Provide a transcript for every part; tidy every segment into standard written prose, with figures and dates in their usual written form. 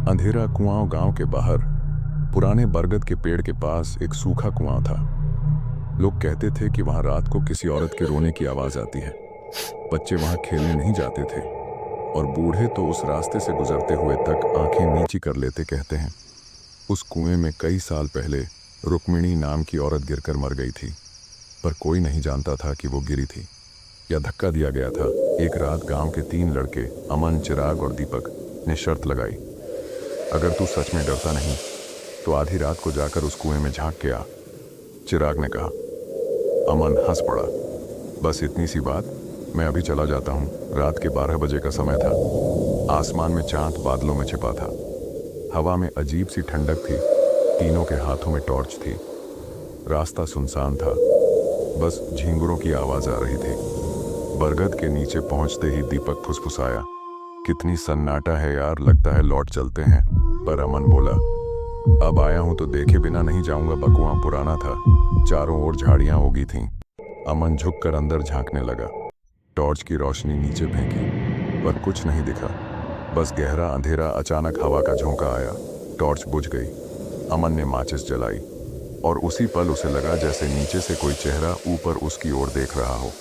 अंधेरा कुआं गांव के बाहर पुराने बरगद के पेड़ के पास एक सूखा कुआं था। लोग कहते थे कि वहां रात को किसी औरत के रोने की आवाज आती है। बच्चे वहां खेलने नहीं जाते थे और बूढ़े तो उस रास्ते से गुजरते हुए तक आंखें नीची कर लेते। कहते हैं उस कुएं में कई साल पहले रुक्मिणी नाम की औरत गिरकर मर गई थी, पर कोई नहीं जानता था कि वो गिरी थी या धक्का दिया गया था। एक रात गांव के 3 लड़के अमन, चिराग और दीपक ने शर्त लगाई, अगर तू सच में डरता नहीं तो आधी रात को जाकर उस कुएं में झांक के आ। चिराग ने कहा। अमन हंस पड़ा, बस इतनी सी बात, मैं अभी चला जाता हूँ। रात के 12 बजे का समय था। आसमान में चांद बादलों में छिपा था। हवा में अजीब सी ठंडक थी। तीनों के हाथों में टॉर्च थी। रास्ता सुनसान था, बस झींगुरों की आवाज आ रही थी। बरगद के नीचे पहुंचते ही दीपक फुसफुसाया, कितनी सन्नाटा है यार, लगता है लौट चलते हैं। पर अमन बोला, अब आया हूं तो देखे बिना नहीं जाऊंगा। बकुआ पुराना था, चारों ओर झाड़ियां उगी थीं। अमन झुककर अंदर झांकने लगा। टॉर्च की रोशनी नीचे फेंकी, पर कुछ नहीं दिखा, बस गहरा अंधेरा। अचानक हवा का झोंका आया, टॉर्च बुझ गई। अमन ने माचिस जलाई और उसी पल उसे लगा जैसे नीचे से कोई चेहरा ऊपर उसकी ओर देख रहा हो।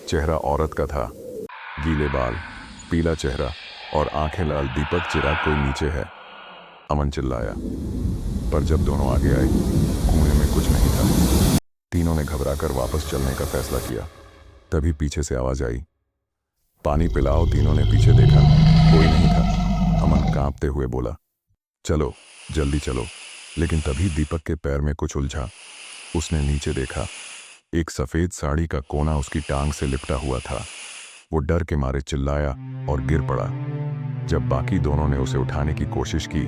चेहरा औरत का था, गीले बाल, पीला चेहरा और आंखें लाल। दीपक, चिराग, कोई नीचे है, अमन चिल्लाया। पर जब दोनों आगे आए, कुएं में कुछ नहीं था। तीनों ने घबराकर वापस चलने का फैसला किया। तभी पीछे से आवाज आई, पानी पिलाओ। तीनों ने पीछे देखा, कोई नहीं था। अमन कांपते हुए बोला, चलो जल्दी चलो। लेकिन तभी दीपक के पैर में कुछ उलझा। उसने नीचे देखा, एक सफेद साड़ी का कोना उसकी टांग से लिपटा हुआ था। वो डर के मारे चिल्लाया और गिर पड़ा। जब बाकी दोनों ने उसे उठाने की कोशिश की,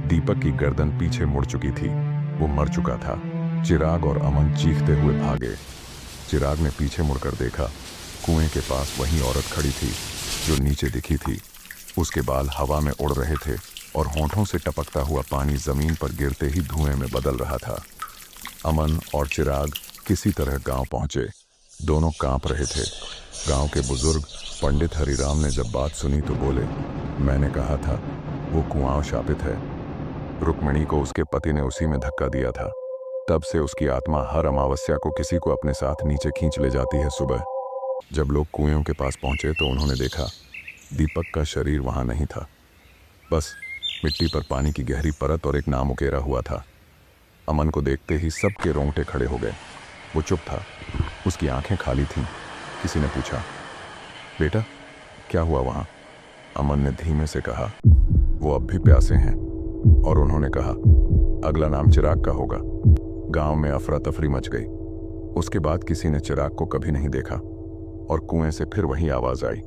दीपक की गर्दन पीछे मुड़ चुकी थी, वो मर चुका था। चिराग और अमन चीखते हुए भागे। चिराग ने पीछे मुड़कर देखा, कुएं के पास वही औरत खड़ी थी जो नीचे दिखी थी। उसके बाल हवा में उड़ रहे थे और होंठों से टपकता हुआ पानी जमीन पर गिरते ही धुएं में बदल रहा था। अमन और चिराग किसी तरह गांव पहुंचे। दोनों कांप रहे थे। गांव के बुजुर्ग पंडित हरिराम ने जब बात सुनी तो बोले, मैंने कहा था वो कुआं शापित है। रुक्मिणी को उसके पति ने उसी में धक्का दिया था। तब से उसकी आत्मा हर अमावस्या को किसी को अपने साथ नीचे खींच ले जाती है। सुबह जब लोग कुएं के पास पहुंचे तो उन्होंने देखा, दीपक का शरीर वहां नहीं था, बस मिट्टी पर पानी की गहरी परत और एक नाम उकेरा हुआ था। अमन को देखते ही सबके रोंगटे खड़े हो गए। वो चुप था, उसकी आंखें खाली थीं। किसी ने पूछा, बेटा क्या हुआ वहां? अमन ने धीमे से कहा, वो अब भी प्यासे हैं। और उन्होंने कहा, अगला नाम चिराग का होगा। गांव में अफरा तफरी मच गई। उसके बाद किसी ने चिराग को कभी नहीं देखा और कुएं से फिर वही आवाज आई,